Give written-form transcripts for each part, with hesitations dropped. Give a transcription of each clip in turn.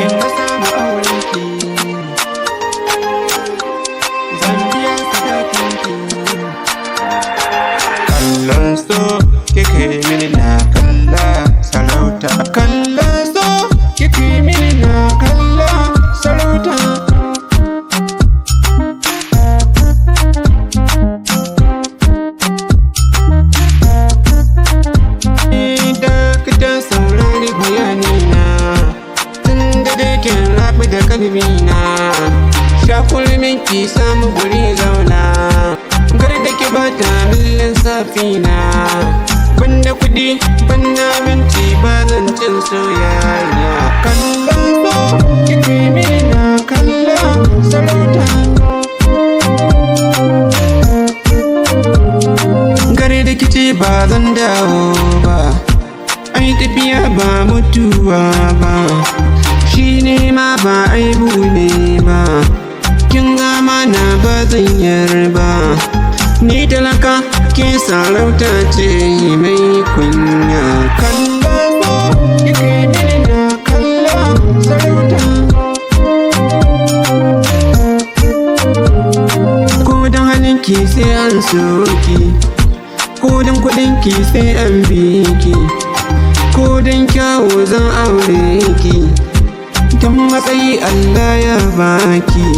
in na samu aurenki zan biya sadakinki. Kallon so kike mini na kalla sarauta, kallon so kike mini na kalla sarauta. Da kalbina shakulmin ki samu guri zauna, gar da ki bata millin safina, banda kudi banda minti ba zan cin soyayya. Kallon so kike mini na kalla sarauta, gare da kice ba zan dawo ba, ai tafiya ba mutuwa ba, shi ne ma ba aibu ne ba, kin gama na ba zan yarba, ni talaka ke sarauta ce mai kunya. Kallon so kike mini na kalla sarauta, ko don halinki sai an soki, ko don kudinki sai an biki, ko don kyawu zan aure ki, tun matsayi Allah ya baki,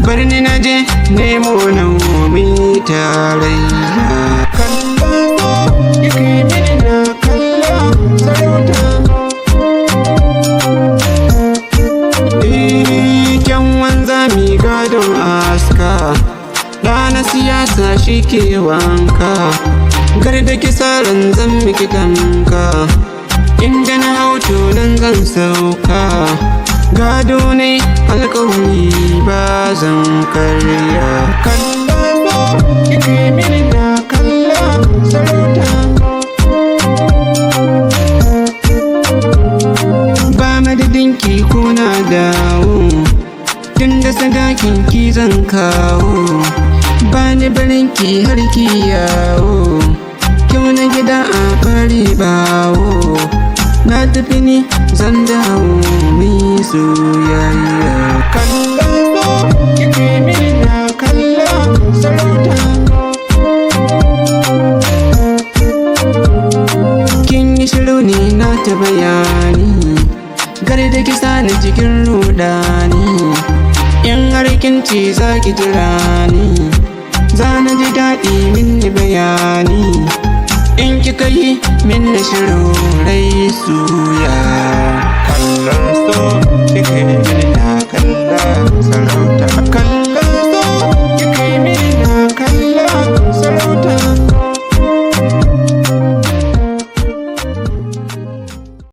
bari ni na je nemo naomi tarayya. Kallon so kike mini na kalla sarauta, kyan wanzami gadon aska, ɗana siyasa shi ke wanka, gar da kisaran zan miki tanka, inda na hauto nan zan sauka, gado ne alkawari ba zan karya. Kallon so kike mini na kalla sarauta, ba madadinki ko na dawo, tun da sadakin ki zan kawo, ba ni barinki har ki yawo, kyau na gida a bari bawo, na tafi ni zan dawo mi soyayya. Kallon so kike mini na kalla sarauta, kin yi shiru ne na ta bayani, gar da kisa ni cikin rudani, in har kin ce za ki jira ni, za na ji daɗi mini bayani, in kika yi min na shiru rai soyayya.